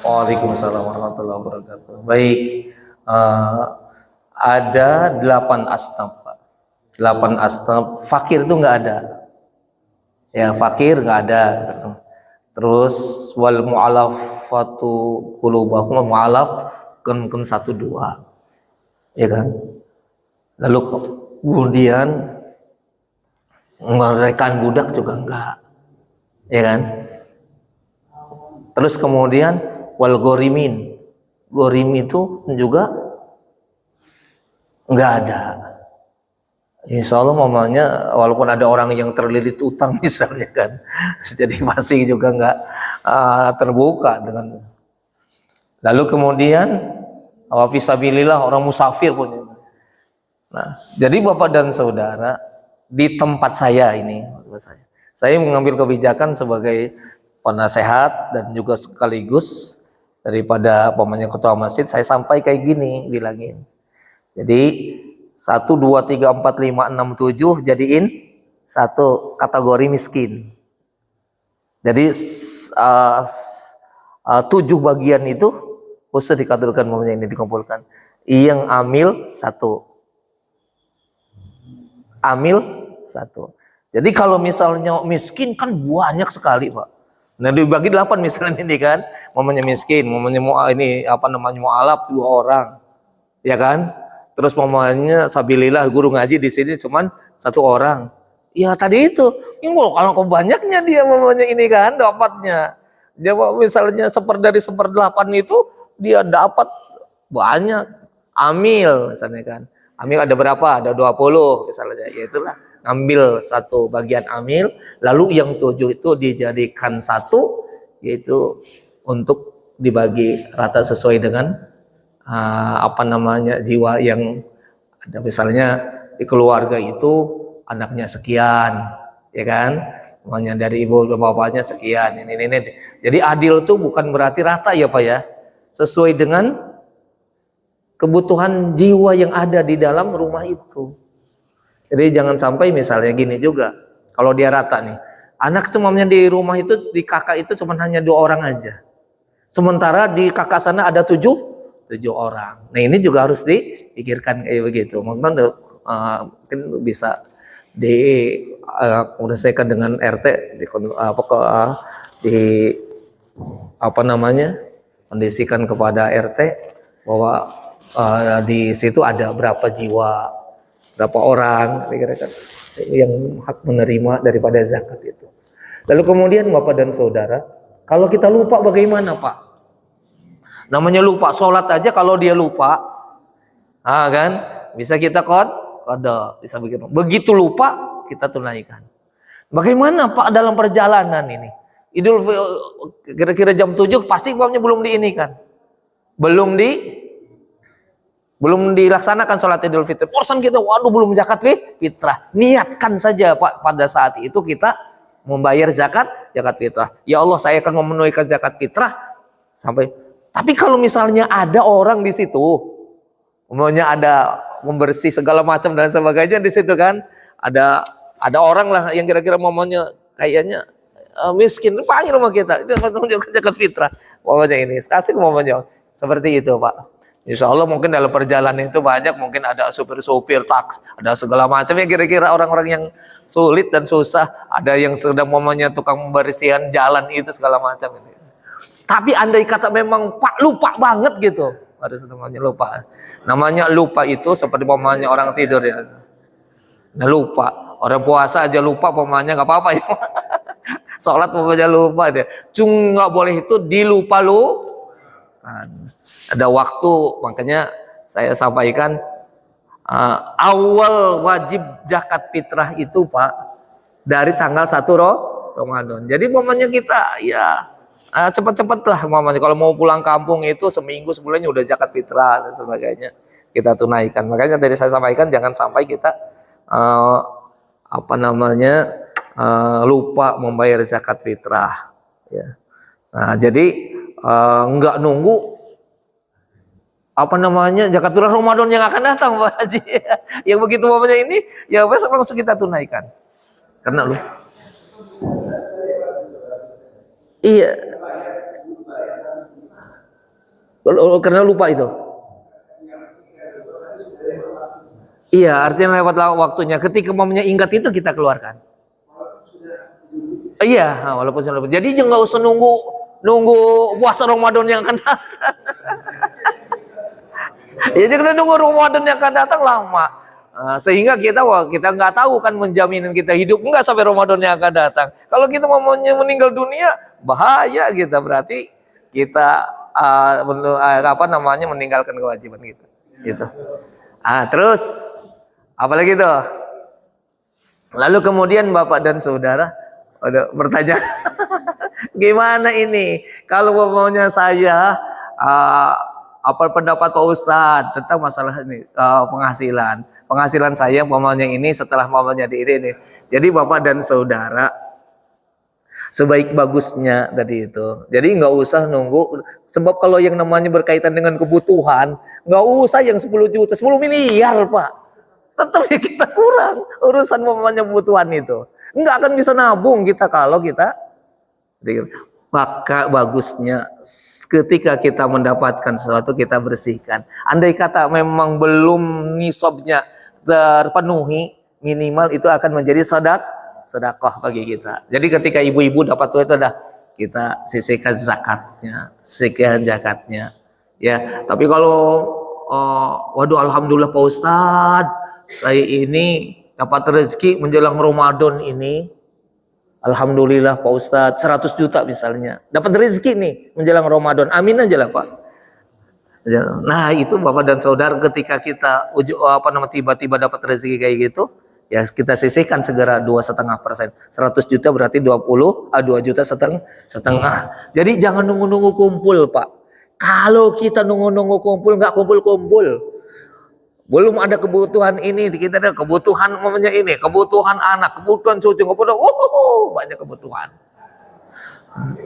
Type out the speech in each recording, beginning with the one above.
Waalaikumsalam warahmatullahi wabarakatuh. Baik, eh, ada 8 asnaf, Pak. 8 asnaf. Fakir itu nggak ada. Ya, fakir nggak ada. Terus wal mu'alafatu qulubahum, mu'alaf kan satu dua, ya kan? Lalu kemudian merekan budak juga enggak, ya kan? Terus kemudian wal gorimin, gorim itu juga enggak ada. Insya Allah mamanya walaupun ada orang yang terlilit utang misalnya kan, jadi masih juga enggak terbuka dengan. Lalu kemudian fisabilillah, orang musafir pun. Nah, jadi Bapak dan Saudara, di tempat saya ini, saya mengambil kebijakan sebagai penasehat dan juga sekaligus daripada ketua masjid, saya sampai kayak gini bilangin. Jadi 1, 2, 3, 4, 5, 6, 7 jadiin satu kategori miskin. Jadi 7 bagian itu khusus dikategorikan ini dikumpulkan. Yang amil satu. Jadi kalau misalnya miskin kan banyak sekali, Pak. Nah, dibagi 8 misalnya ini kan, miskin, mau ini mualaf 2 orang. Ya kan? Terus sabilillah guru ngaji di sini cuman 1 orang. Ya tadi itu, kalau banyaknya dia ini kan dapatnya. Dia misalnya dari 1/8 itu dia dapat banyak. Amil misalnya kan. Amil ada berapa? Ada 20 misalnya. Ya itulah, ngambil satu bagian amil, lalu yang 7 itu dijadikan satu, yaitu untuk dibagi rata sesuai dengan jiwa yang ada. Misalnya di keluarga itu anaknya sekian, ya kan? Namanya dari ibu dan bapaknya sekian. Ini. Jadi adil tuh bukan berarti rata ya Pak ya. Sesuai dengan kebutuhan jiwa yang ada di dalam rumah itu. Jadi jangan sampai misalnya gini juga, kalau dia rata nih, anak semuanya di rumah itu, di kakak itu cuma hanya 2 orang aja. Sementara di kakak sana ada 7 orang. Nah ini juga harus dipikirkan kayak begitu. Mungkin bisa dikomunikasikan dengan RT, kondisikan kepada RT bahwa di situ ada berapa jiwa, berapa orang kira-kira yang hak menerima daripada zakat itu. Lalu kemudian Bapak dan Saudara, kalau kita lupa bagaimana Pak? Namanya lupa, sholat aja kalau dia lupa, kan bisa kita qada, bisa begitu. Begitu lupa kita tunaikan. Bagaimana Pak dalam perjalanan ini? Kira-kira jam 7 pasti uangnya belum diinikan, belum dilaksanakan sholat Idul Fitri. Porsan kita, waduh belum zakat fitrah. Niatkan saja Pak, pada saat itu kita membayar zakat fitrah. Ya Allah, saya akan memenuhikan zakat fitrah sampai. Tapi kalau misalnya ada orang di situ, umumnya ada membersih segala macam dan sebagainya di situ kan, ada orang lah yang kira-kira kayaknya miskin, panggil sama kita, itu zakat fitrah. Ini kasih seperti itu Pak. Insya Allah mungkin dalam perjalanan itu banyak, mungkin ada supir-supir taks, ada segala macam yang kira-kira orang-orang yang sulit dan susah, ada yang sedang tukang pembersihan jalan itu segala macam ini. Tapi andai kata memang Pak lupa banget gitu, harus namanya lupa itu seperti orang tidur ya. Nah lupa, orang puasa aja lupa nggak apa-apa ya. Sholat lupa dia, nggak boleh itu dilupa ada waktu. Makanya saya sampaikan awal wajib zakat fitrah itu Pak dari tanggal 1 Ramadan. Jadi kita ya cepat-cepat lah kalau mau pulang kampung itu seminggu sebulannya udah zakat fitrah dan sebagainya kita tunaikan. Makanya tadi saya sampaikan jangan sampai kita lupa membayar zakat fitrah ya. Nah jadi nggak nunggu zakat fitrah Ramadan yang akan datang Pak Haji. Yang begitu ini ya besok langsung kita tunaikan. Karena iya. Karena lupa itu. Iya, artinya lewat waktunya. Ketika momennya ingat itu kita keluarkan. Iya, walaupun sudah lupa. Jadi jangan nggak usah nunggu puasa Ramadan yang akan datang. Ya jangan nunggu Ramadan yang akan datang lama. Sehingga kita nggak tahu kan menjamin kita hidup nggak sampai Ramadan yang akan datang. Kalau kita mau meninggal dunia bahaya kita, berarti kita meninggalkan kewajiban kita. Gitu. Terus apalagi tuh? Lalu kemudian Bapak dan Saudara bertanya, gimana ini kalau maunya saya apa pendapat Pak Ustadz tentang masalah ini penghasilan saya umpamanya ini setelah umpamanya di ini. Jadi Bapak dan Saudara sebaik bagusnya tadi itu. Jadi nggak usah nunggu, sebab kalau yang namanya berkaitan dengan kebutuhan nggak usah yang 10 juta 10 miliar Pak, tetap ya kita kurang urusan umpamanya kebutuhan itu. Nggak akan bisa nabung kita kalau kita. Maka bagusnya ketika kita mendapatkan sesuatu kita bersihkan. Andai kata memang belum nisabnya terpenuhi, minimal itu akan menjadi sedekah bagi kita. Jadi ketika ibu-ibu dapat itu dah kita sisihkan zakatnya, ya. Tapi kalau waduh alhamdulillah Pak Ustadz, saya ini dapat rezeki menjelang Ramadan ini. Alhamdulillah Pak Ustadz 100 juta misalnya dapat rezeki nih menjelang Ramadan, amin aja lah Pak. Nah itu Bapak dan Saudara ketika kita tiba-tiba dapat rezeki kayak gitu ya kita sisihkan segera 2,5%. 100 juta berarti 2 juta setengah. Jadi jangan nunggu-nunggu kumpul Pak. Kalau kita nunggu-nunggu kumpul nggak kumpul-kumpul. Belum ada kebutuhan ini, kita ada kebutuhan namanya ini, kebutuhan anak, kebutuhan cucu, kebutuhan, banyak kebutuhan.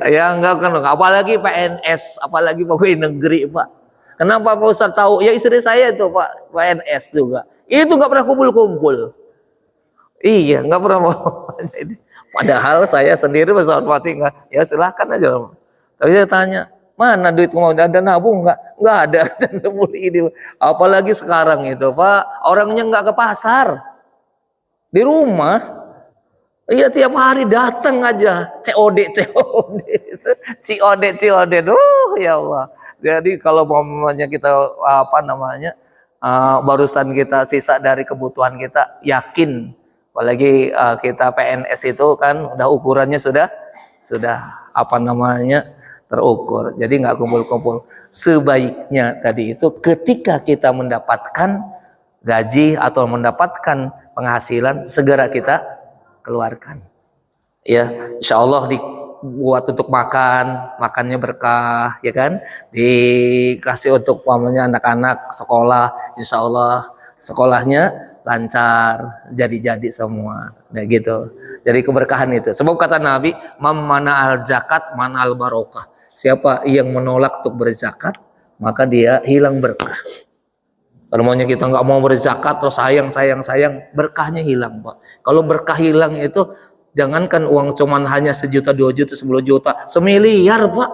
Ya enggak kan, apalagi PNS, apalagi pegawai negeri Pak. Kenapa Pak Ustadz tahu? Ya istri saya itu Pak, PNS juga. Itu nggak pernah kumpul-kumpul. Iya, nggak pernah mau. Padahal saya sendiri pesawat mati nggak. Ya silahkan aja. Tapi saya tanya, mana duit mau ada nabung nggak ada. Ini apalagi sekarang itu Pak, orangnya nggak ke pasar, di rumah. Iya tiap hari datang aja COD ya Allah. Jadi kalau mamanya kita barusan kita sisa dari kebutuhan kita, yakin apalagi kita PNS itu kan udah ukurannya sudah terukur. Jadi nggak kumpul-kumpul. Sebaiknya tadi itu ketika kita mendapatkan gaji atau mendapatkan penghasilan segera kita keluarkan. Ya, insya Allah dibuat untuk makannya berkah, ya kan? Dikasih untuk anak-anak sekolah, insya Allah sekolahnya lancar, jadi semua, gitu. Jadi keberkahan itu. Sebab kata Nabi, "Mana al zakat, mana al barokah." Siapa yang menolak untuk berzakat, maka dia hilang berkah. Kalau maunya kita nggak mau berzakat, terus sayang, berkahnya hilang Pak. Kalau berkah hilang itu, jangankan uang cuman hanya 1 juta, 2 juta, 10 juta, 1 miliar Pak.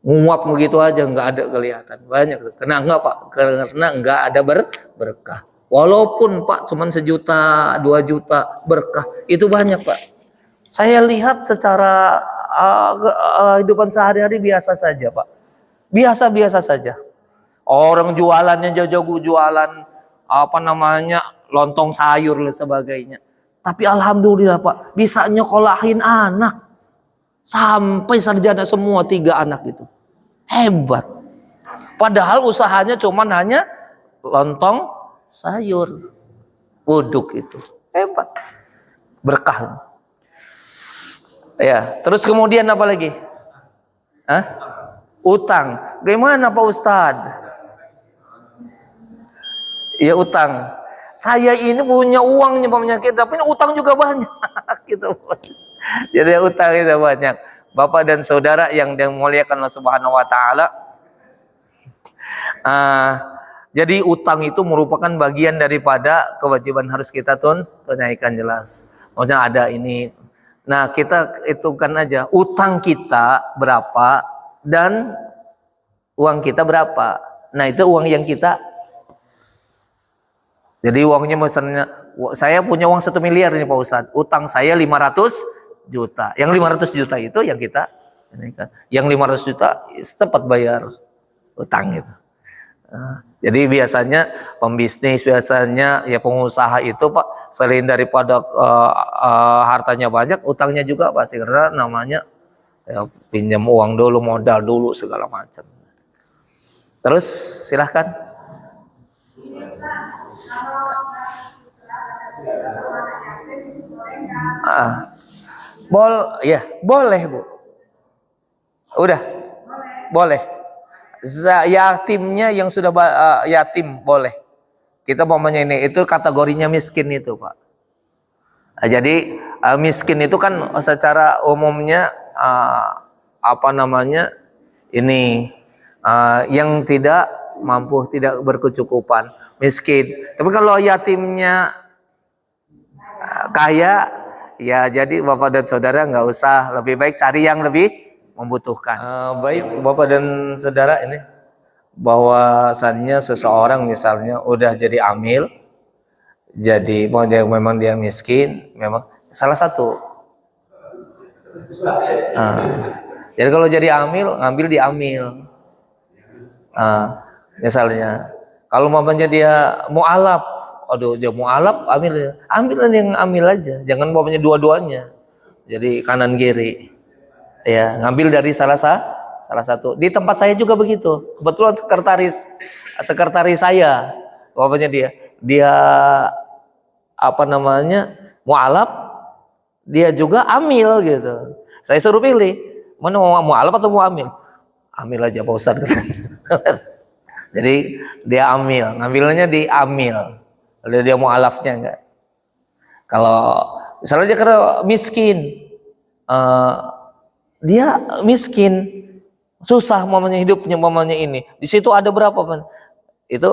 Nguap begitu aja nggak ada kelihatan. Banyak. Kenapa Pak? Karena nggak ada berkah. Walaupun Pak cuman 1 juta, 2 juta berkah, itu banyak Pak. Saya lihat secara kehidupan sehari-hari biasa saja Pak. Biasa-biasa saja. Orang jualannya jauh-jauh jualan lontong sayur dan sebagainya. Tapi alhamdulillah Pak, bisa nyekolahin anak. Sampai sarjana semua 3 anak itu. Hebat. Padahal usahanya cuman hanya lontong sayur. Uduk itu. Hebat. Berkah. Ya, terus kemudian apa lagi? Utang. Gimana Pak Ustadz? Ya utang. Saya ini punya uangnya penyakit, tapi utang juga banyak. Gitu. Jadi utang itu banyak. Bapak dan Saudara yang dimuliakan Allah Subhanahu Wa Taala. Jadi utang itu merupakan bagian daripada kewajiban harus kita tunaikan jelas. Maksudnya ada ini. Nah kita hitungkan aja utang kita berapa dan Uang kita berapa? Nah itu uang yang kita. Jadi uangnya misalnya saya punya uang 1 miliar nih Pak Ustadz, utang saya 500 juta. Yang 500 juta itu yang kita ini kan. Yang 500 juta tepat bayar utang itu. Nah, jadi biasanya pembisnis biasanya ya pengusaha itu Pak selain daripada hartanya banyak, utangnya juga pasti karena namanya ya, pinjam uang dulu, modal dulu segala macam. Terus silahkan. Ya boleh Bu. Udah boleh. Yatimnya yang sudah yatim boleh. Kita mamanya ini itu kategorinya miskin itu Pak. Jadi miskin itu kan secara umumnya apa namanya ini yang tidak mampu, tidak berkecukupan, miskin. Tapi kalau yatimnya kaya, ya jadi Bapak dan Saudara nggak usah, lebih baik cari yang lebih membutuhkan. Baik Bapak dan Saudara ini, bahwasannya seseorang misalnya udah jadi amil, jadi memang dia miskin, memang salah satu. Jadi kalau jadi amil, ngambil di amil. Misalnya, kalau mamanya dia mualaf, aduh dia mualaf, ambil yang ambil aja, jangan mamanya dua-duanya. Jadi kanan kiri, ya ngambil dari salah satu. Di tempat saya juga begitu. Kebetulan sekretaris saya, mamanya dia apa namanya mualaf, dia juga amil gitu. Saya suruh pilih, mana mau mualaf atau mau amil? Amil aja Pak Ustadz. Jadi dia amil, ngambilnya di amil. Kalau dia mau alafnya enggak. Kalau misalnya dia karena miskin, dia miskin, susah mamanya hidupnya mamanya ini. Di situ ada berapa man? Itu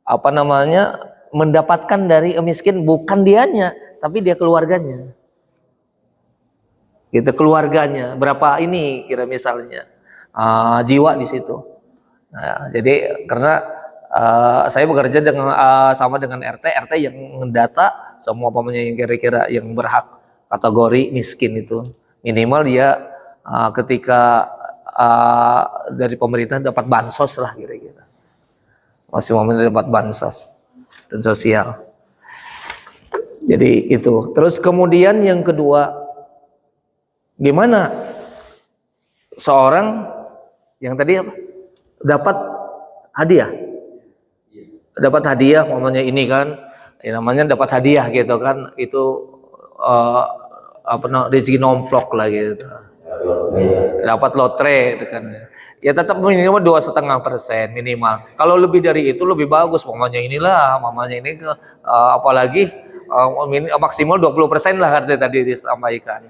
apa namanya mendapatkan dari miskin bukan dianya, tapi dia keluarganya. Gitu keluarganya berapa ini kira misalnya jiwa di situ. Nah, jadi karena saya bekerja dengan sama dengan RT yang mendata semua pemainnya yang kira-kira yang berhak kategori miskin itu minimal dia ketika dari pemerintah dapat bansos lah kira-kira, masih momennya dapat bansos dan sosial. Jadi itu. Terus kemudian yang kedua, gimana seorang yang tadi apa? Dapat hadiah momennya ini kan ya namanya dapat hadiah gitu kan, itu rezeki nomplok lah gitu, dapat lotre itu kan ya tetap minimal 2,5% minimal. Kalau lebih dari itu lebih bagus mamanya ini ke apalagi maksimal 20% lah tadi disampaikan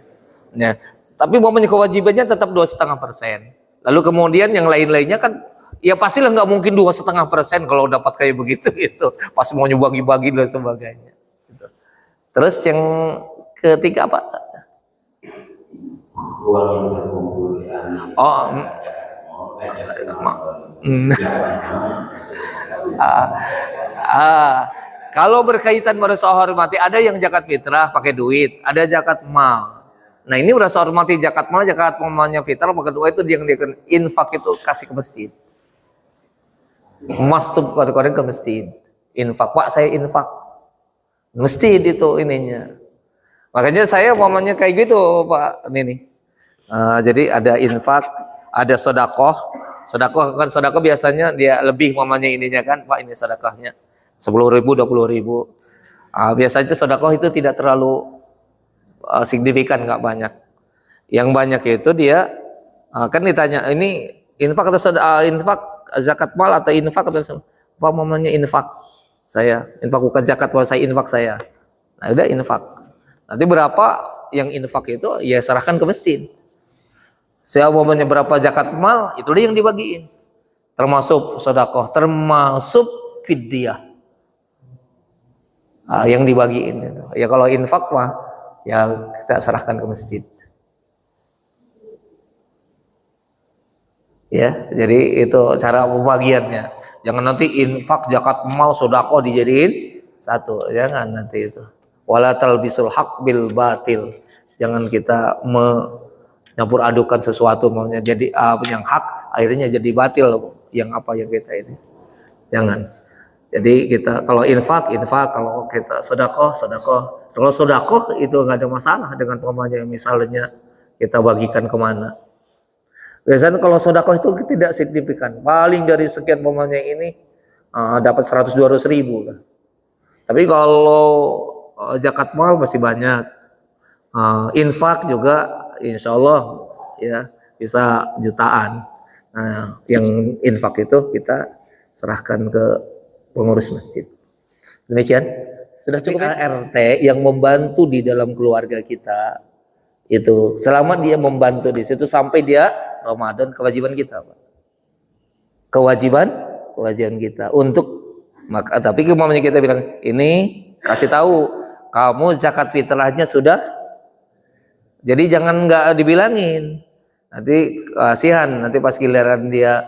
ya. Tapi mamanya kewajibannya tetap 2,5%. Lalu kemudian yang lain-lainnya kan ya pastilah nggak mungkin 2,5% kalau dapat kayak begitu itu pas mau bagi-bagi dan sebagainya. Terus yang ketiga apa? Uang yang berkumpul di kalau berkaitan merasa hormati, ada yang zakat fitrah pakai duit, ada zakat mal. Nah ini merasa hormati zakat mal, zakat malnya fitrah pakai duit itu yang dia infak itu kasih ke masjid. Emas tuh kadang-kadang ke masjid. Infak Pak, saya infak masjid itu ininya. Makanya saya mamanya kayak gitu Pak ini. Jadi ada infak, ada sodakoh kan sodakoh biasanya dia lebih mamanya ininya kan Pak, ini sodakohnya 10.000 20.000. Biasanya sodakoh itu tidak terlalu signifikan, nggak banyak. Yang banyak itu dia kan ditanya ini infak atau infak zakat mal atau infak atau apa mamanya infak. Saya infak bukan zakat mal, saya infak saya. Nah udah infak. Nanti berapa yang infak itu ya serahkan ke masjid. Saya mamanya berapa zakat mal itulah yang dibagiin. Termasuk sedekah, termasuk fidyah. Yang dibagiin itu. Ya kalau infak mah ya kita serahkan ke masjid. Ya, jadi itu cara pembagiannya. Jangan nanti infak, zakat mal, sedekah dijadiin satu. Jangan nanti itu. Wala talbisul haq bil batil. Jangan kita menyampur adukan sesuatu maunya jadi yang hak akhirnya jadi batil yang apa yang kita ini. Jangan. Jadi kita kalau infak, kalau kita sedekah, Kalau sedekah itu nggak ada masalah dengan pemahamannya, misalnya kita bagikan kemana. Biasanya kalau sedekah itu tidak signifikan. Paling dari sekian pemahamannya ini dapat 100-200 ribu lah. Tapi kalau zakat mal masih banyak. Infak juga insya Allah ya bisa jutaan. Nah, yang infak itu kita serahkan ke pengurus masjid. Demikian. Sudah cukup RT yang membantu di dalam keluarga kita itu selama dia membantu di situ sampai dia Ramadan, kewajiban kita, Pak. Kewajiban kita untuk maka tapi kemampuannya kita bilang ini kasih tahu kamu zakat fitrahnya sudah, jadi jangan nggak dibilangin nanti kasihan nanti pas giliran dia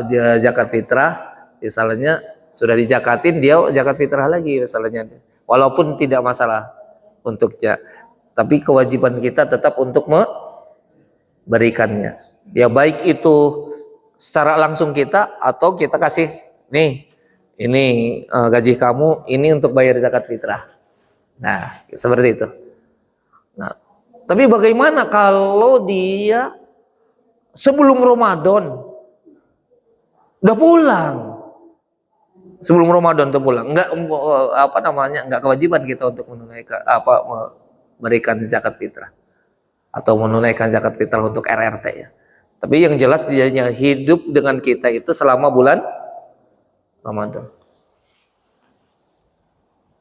dia zakat fitrah misalnya sudah dijakatin dia zakat fitrah lagi misalnya, walaupun tidak masalah untuknya, tapi kewajiban kita tetap untuk memberikannya ya, baik itu secara langsung kita atau kita kasih nih ini gaji kamu ini untuk bayar zakat fitrah. Nah seperti itu. Nah tapi bagaimana kalau dia sebelum Ramadan udah pulang, sebelum Ramadan tuh pulang, enggak enggak kewajiban kita untuk menunaikan memberikan zakat fitrah atau menunaikan zakat fitrah untuk RRT ya. Tapi yang jelas dia hidup dengan kita itu selama bulan Ramadan.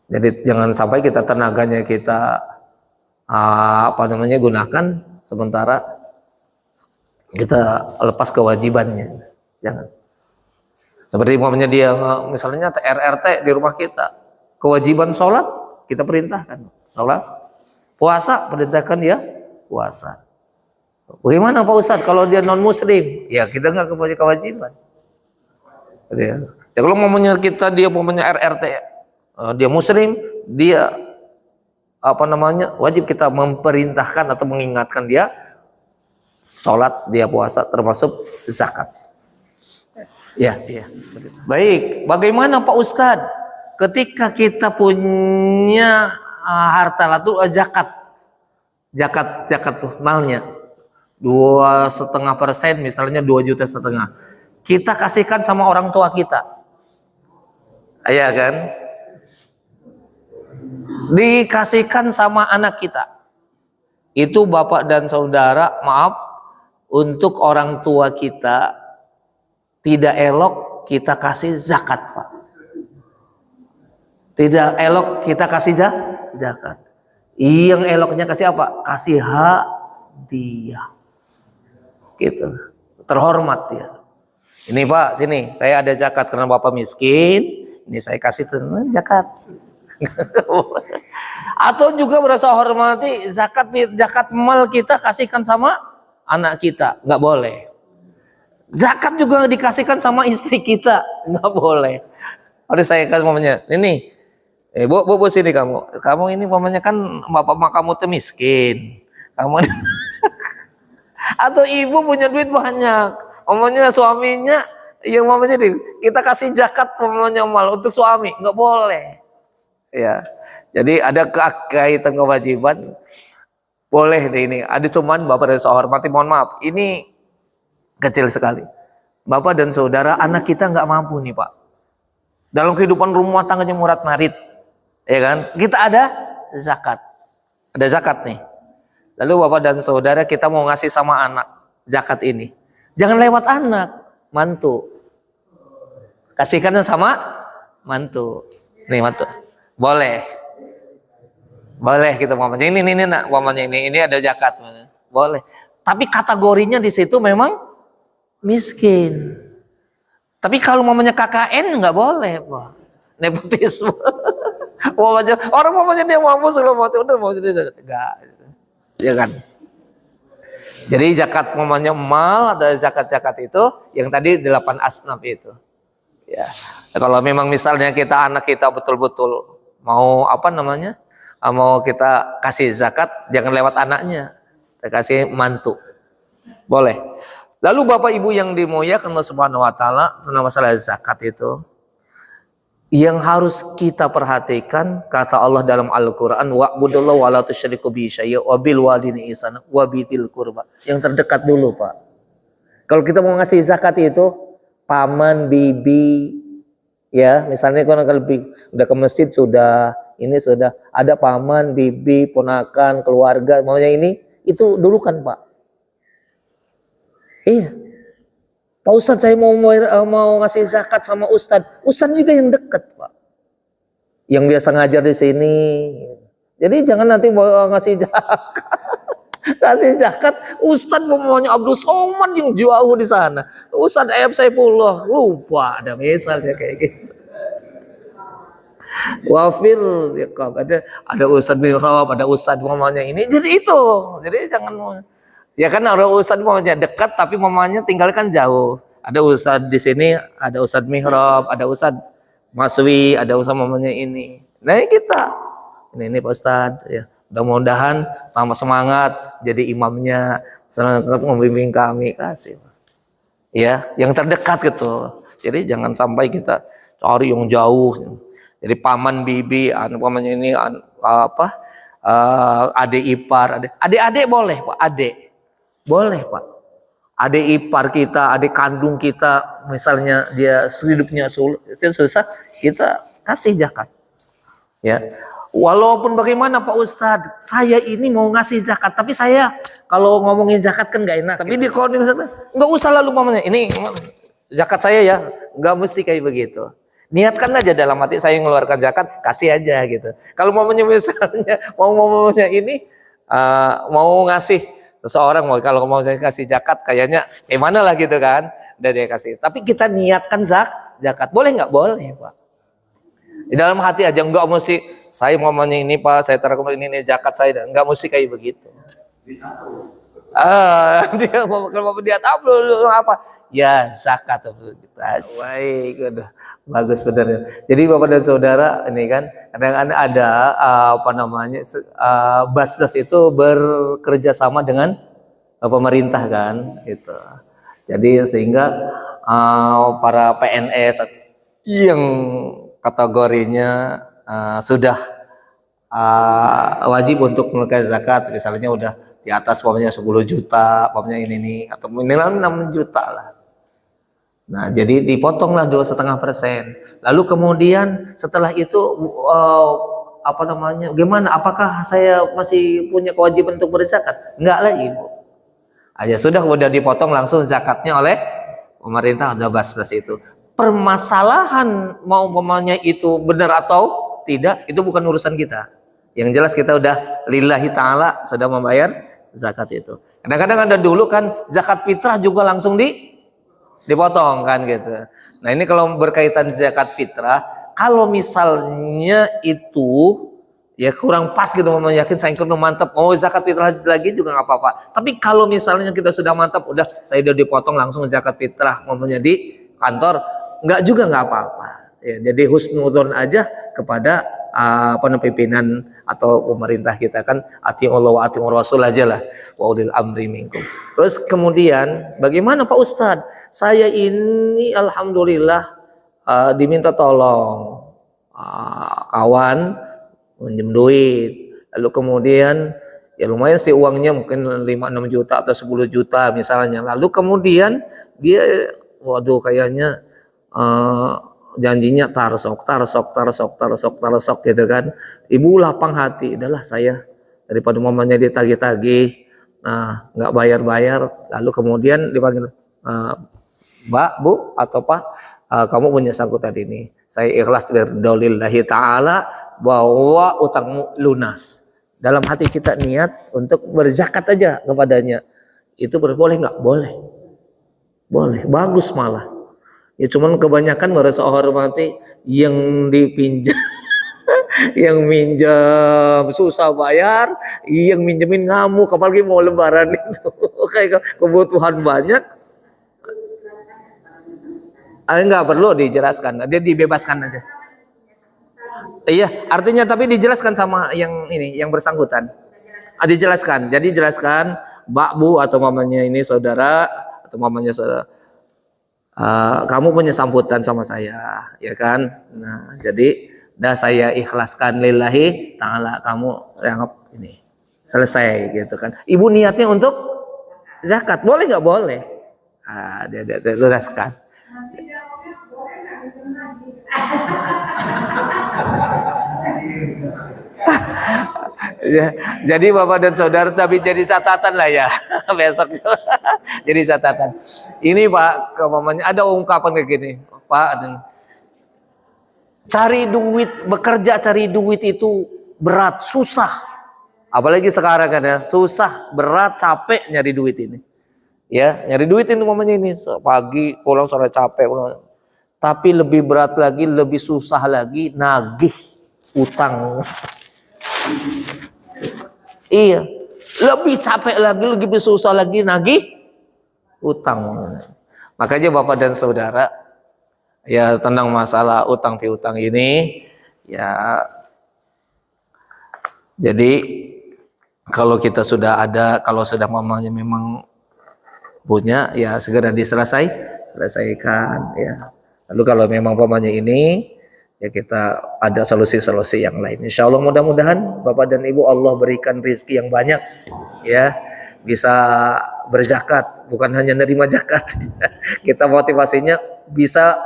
Jadi jangan sampai kita tenaganya kita gunakan sementara kita lepas kewajibannya. Jangan. Seperti umpamanya dia misalnya RRT di rumah kita, kewajiban sholat kita perintahkan sholat, puasa perintahkan dia puasa. Bagaimana Pak Ustadz kalau dia non muslim? Ya kita nggak punya kewajiban. Ya kalau ngomongnya kita dia umpamanya RRT dia muslim, dia wajib kita memerintahkan atau mengingatkan dia sholat, dia puasa, termasuk zakat. Ya. Baik, bagaimana Pak Ustadz ketika kita punya harta itu zakat tuh malnya 2,5%, misalnya 2,5 juta, kita kasihkan sama orang tua kita, ya kan? Dikasihkan sama anak kita, itu bapak dan saudara, maaf, untuk orang tua kita tidak elok kita kasih zakat, Pak. Tidak elok kita kasih zakat. Yang eloknya kasih apa? Kasih hadiah. Gitu. Terhormat dia. Ini Pak, sini saya ada zakat karena Bapak miskin. Ini saya kasih zakat. Atau juga berasa hormati zakat mal kita kasihkan sama anak kita, nggak boleh. Zakat juga dikasihkan sama istri kita, nggak boleh. Harus saya kasih mamanya, ini, bu sini kamu ini mamanya kan bapak kamu tuh miskin, kamu atau ibu punya duit banyak, mamanya suaminya, yang mamanya kita kasih zakat mamanya mal untuk suami, nggak boleh. Ya, jadi ada kaitan kewajiban, boleh deh ini. Ada cuman bapak dan saudara hormati, mohon maaf, ini kecil sekali. Bapak dan saudara, anak kita nggak mampu nih Pak. Dalam kehidupan rumah tangganya murat marit, ya kan? Kita ada zakat nih. Lalu bapak dan saudara kita mau ngasih sama anak zakat ini, jangan lewat anak, mantu. Kasihkan sama mantu. Nih mantu, boleh kita mamanya ini nak, mamanya ini ada zakat, boleh. Tapi kategorinya di situ memang miskin. Tapi kalau mamanya KKN nggak boleh, Pak. Nepotisme. Orang mamanya dia mampu, sudah mau udah mau jadi enggak. Ya kan? Jadi zakat mamanya mal atau zakat-zakat itu yang tadi 8 asnaf itu. Ya. Kalau memang misalnya anak kita betul-betul mau apa namanya? Mau kita kasih zakat, jangan lewat anaknya. Kita kasih mantu. Boleh. Lalu Bapak Ibu yang dimuliakan Allah Subhanahu wa taala, tentang masalah zakat itu yang harus kita perhatikan, kata Allah dalam Al-Qur'an, wa'budullaha wa la tusyriku bihi syai'a wa bil walidayni ihsana wa bidzil qurba. Yang terdekat dulu, Pak. Kalau kita mau ngasih zakat itu paman, bibi, ya, misalnya kalau lebih udah ke masjid sudah, ini sudah ada paman, bibi, ponakan, keluarga, maunya ini, itu dulu kan, Pak. Iya. Pak Ustadz saya mau ngasih zakat sama Ustadz. Ustadz juga yang dekat, Pak. Yang biasa ngajar di sini. Jadi jangan nanti mau ngasih zakat. Kasih zakat, Ustadz maunya Abdul Somad yang jauh di sana. Ustadz Ayab Saifullah, lupa ada misalnya kayak gitu. Wafil ya, ada Ustadz Mihrab, ada Ustadz maunya ini. Jadi itu. Jadi jangan mau. Ya kan orang Ustadz maunya dekat tapi mamanya tinggalkan jauh. Ada Ustadz di sini, ada Ustadz Mihrab, ada Ustadz Maswi, ada Ustadz mamanya ini. Nah kita, ini Pak Ustadz ya. Mudah-mudahan tambah semangat jadi imamnya, semangat membimbing kami, kasih. Ya, yang terdekat gitu. Jadi jangan sampai kita cari yang jauh. Jadi paman bibi, pamannya ini adik ipar, adik boleh Pak, adik. Boleh Pak. Adik ipar kita, adik kandung kita, misalnya dia hidupnya susah, kita kasih zakat. Ya. Walaupun bagaimana Pak Ustadz, saya ini mau ngasih zakat, tapi saya kalau ngomongin zakat kan gak enak. Tapi di koordinasi nggak usah lalu mamanya ini zakat saya ya, nggak mesti kayak begitu. Niatkan aja dalam hati saya mengeluarkan zakat, kasih aja gitu. Kalau mamanya misalnya mamanya ini mau ngasih seseorang, kalau mau saya kasih zakat kayaknya gimana lah gitu kan, udah dia kasih. Tapi kita niatkan zakat, boleh nggak? Boleh Pak. Di dalam hati aja, enggak mesti saya mamanya ini Pak, saya taruh ini zakat saya, enggak mesti kayak begitu. Dia kalau dia tahu apa? Ya zakat kita. Baik, udah bagus benar ya. Jadi Bapak dan Saudara ini kan kadang-kadang ada Basnas itu bekerja sama dengan pemerintah kan, itu. Jadi sehingga para PNS yang kategorinya sudah wajib untuk menunaikan zakat, misalnya udah di atas pokoknya 10 juta, pokoknya ini atau minimal 6 juta lah. Nah, jadi dipotonglah 2,5%. Lalu kemudian setelah itu gimana? Apakah saya masih punya kewajiban untuk berzakat? Enggak lagi, Bu. Aja sudah dipotong langsung zakatnya oleh pemerintah, ada Basnas itu. Permasalahan mau pemanya itu benar atau tidak, itu bukan urusan kita. Yang jelas kita udah lillahi ta'ala sudah membayar zakat itu. Kadang-kadang ada dulu kan zakat fitrah juga langsung dipotong kan gitu. Nah ini kalau berkaitan zakat fitrah, kalau misalnya itu ya kurang pas gitu, yakin saya kurang mantap, zakat fitrah lagi juga nggak apa-apa. Tapi kalau misalnya kita sudah mantap, udah saya udah dipotong langsung zakat fitrah di kantor, nggak apa-apa. Ya, jadi husnudzon aja kepada pimpinan atau pemerintah kita kan, ati Allah wa ati Rasul aja lah, wa ulil amri minkum. Terus kemudian bagaimana Pak Ustadz? Saya ini alhamdulillah diminta tolong kawan pinjam duit, lalu kemudian ya lumayan sih uangnya mungkin 5-6 juta atau 10 juta misalnya. Lalu kemudian dia waduh kayaknya janjinya tarsok gitu kan. Ibu lapang hati, udahlah saya daripada mamanya ditagih-tagih, nah nggak bayar-bayar, lalu kemudian dipanggil, Mbak, Bu, atau Pak, kamu punya sangkutan ini, saya ikhlas lillahi ta'ala bahwa utangmu lunas. Dalam hati kita niat untuk berzakat aja kepadanya, itu boleh nggak? Boleh, bagus malah. Ya cuman kebanyakan merasa hormati yang dipinjam Yang minjem susah bayar, yang minjemin ngamuk, apalagi mau lebaran itu. Kayak kebutuhan banyak. Enggak perlu dijelaskan, dia dibebaskan aja. Iya, artinya tapi dijelaskan sama yang ini, yang bersangkutan. Dijelaskan. Jadi jelaskan, Mbak Bu atau mamanya ini saudara atau mamanya saudara. Kamu punya sambutan sama saya, ya kan? Nah, jadi dah saya ikhlaskan lillahi ta'ala, kamu anggap ini selesai gitu kan. Ibu niatnya untuk zakat, boleh nggak boleh? Dia jelaskan. Ya, jadi Bapak dan Saudara, tapi jadi catatan lah ya besok. Jadi catatan. Ini Pak, kemamanya ada ungkapan kayak gini, Pak. Cari duit, bekerja cari duit itu berat, susah. Apalagi sekarang kan ya, susah, berat, capek nyari duit ini. Ya, nyari duit itu mamanya ini pagi pulang sore capek pulang. Tapi lebih berat lagi, lebih susah lagi nagih utang. Iya, lebih capek lagi, lebih susah lagi nagih utang. Makanya Bapak dan Saudara, ya tentang masalah utang piutang ini, ya jadi kalau kita sudah ada, kalau sudah mamanya memang punya, ya segera selesaikan ya. Lalu kalau memang mamanya ini, ya kita ada solusi-solusi yang lain. Insya Allah mudah-mudahan Bapak dan Ibu Allah berikan rezeki yang banyak, ya bisa berzakat, bukan hanya nerima zakat. Kita motivasinya bisa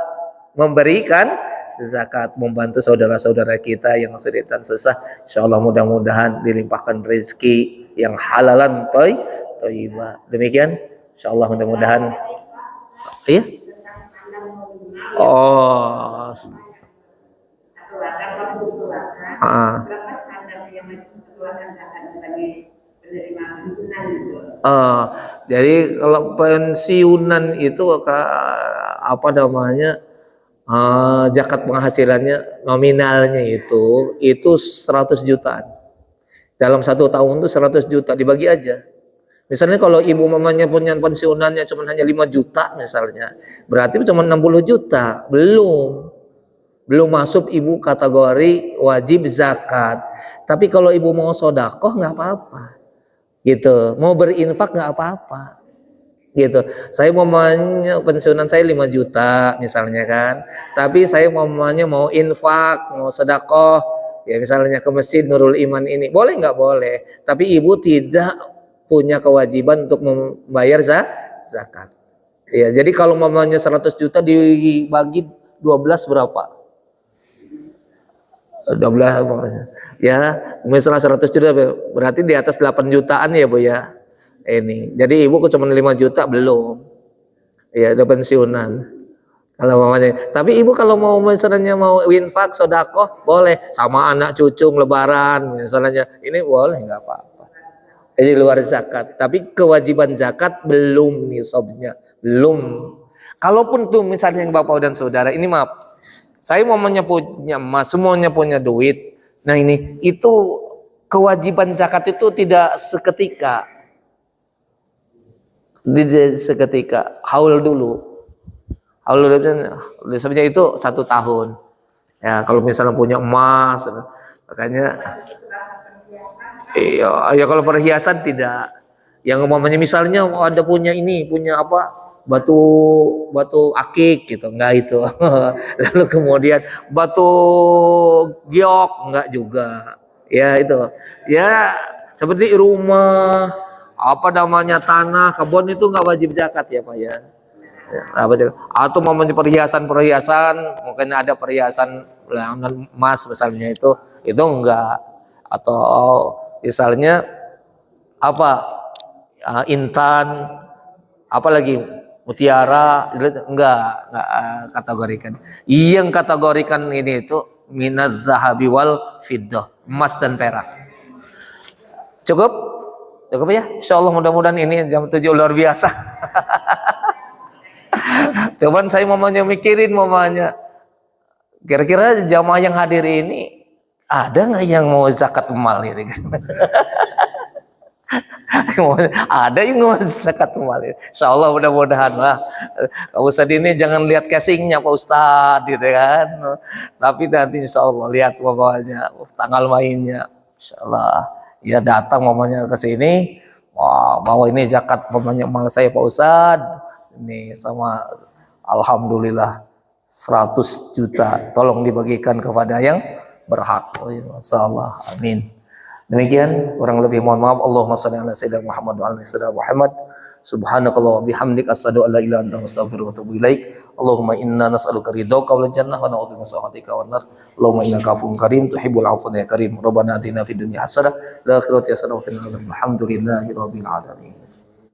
memberikan zakat, membantu saudara-saudara kita yang kesulitan susah. Insya Allah mudah-mudahan dilimpahkan rezeki yang halalan thayyibah. Demikian, insya Allah mudah-mudahan. Iya. Oh. Jadi kalau pensiunan itu apa namanya, zakat penghasilannya nominalnya itu 100 jutaan. Dalam 1 tahun itu 100 juta dibagi aja. Misalnya kalau ibu mamanya punya pensiunannya cuma hanya 5 juta misalnya, berarti cuma 60 juta, belum masuk ibu kategori wajib zakat. Tapi kalau ibu mau sodakoh nggak apa-apa, gitu. Mau berinfak nggak apa-apa, gitu. Saya mamanya pensiunan saya 5 juta misalnya kan, tapi saya mamanya mau infak, mau sodakoh, ya misalnya ke masjid Nurul Iman ini, boleh nggak? Boleh. Tapi ibu tidak punya kewajiban untuk membayar zakat. Ya, jadi kalau mamanya 100 juta dibagi 12 berapa? 12 ya, misalnya 100 juta berarti di atas 8 jutaan ya Bu ya. Ini. Jadi ibu cuma 5 juta belum. Ya, udah pensiunan. Kalau mamanya. Tapi ibu kalau mau misalnya mau infak, sedekah boleh, sama anak cucu lebaran misalnya. Ini boleh, nggak apa-apa. Ini luar zakat. Tapi kewajiban zakat belum nisabnya, belum. Kalaupun tuh misalnya yang Bapak dan Saudara, ini maaf, saya mau punya emas, semuanya punya duit. Nah ini, itu kewajiban zakat itu tidak seketika. Tidak seketika, haul dulu. Haul dulu sebenarnya itu 1 tahun. Ya kalau misalnya punya emas, makanya iya, ya kalau perhiasan tidak. Yang umpamanya misalnya ada punya ini, punya apa? Batu akik gitu, enggak itu. Lalu kemudian batu giok, enggak juga. Ya itu. Ya seperti rumah, apa namanya, tanah, kebun itu enggak wajib zakat ya Pak ya. Ya, atau mamanya perhiasan, mungkin ada perhiasan emas misalnya itu enggak. Atau misalnya apa, intan, apalagi mutiara, enggak kategorikan. Yang kategorikan ini itu minaz zahabi wal fiddah, emas dan perak. Cukup ya, insyaallah mudah-mudahan ini jam 7 luar biasa. Cuman saya mikirin kira-kira jamaah yang hadir ini Ada nggak yang mau zakat mal ini? Ada yang mau zakat mal ini. Insya Allah mudah-mudahan lah. Pak Ustadz ini jangan lihat casingnya Pak Ustadz gitu kan. Tapi nanti Insya Allah lihat pokoknya tanggal mainnya. Insya Allah ya datang mamanya ke sini. Wah, bawa ini zakat mamanya mal saya Pak Ustadz. Ini sama alhamdulillah 100 juta. Tolong dibagikan kepada yang berhak. Oh, ya, Masya Allah. Amin. Demikian kurang lebih mohon maaf. Allahumma shalli ala sayyidina Muhammad wa ala sayyidina Muhammad. Subhanakallah wa bihamdik asyhadu an la ilaha illa anta astaghfiruka wa atubu ilaik. Allahumma inna nas'aluka ridhaka wal jannah wa na'udzu min sakhatika wan nar. Allahumma innaka afuwwun karim tuhibbul afwa ya karim. Rabbana atina fid dunya hasanah wa fil akhirati hasanah wa qina adzabannar. Alhamdulillahi rabbil alamin.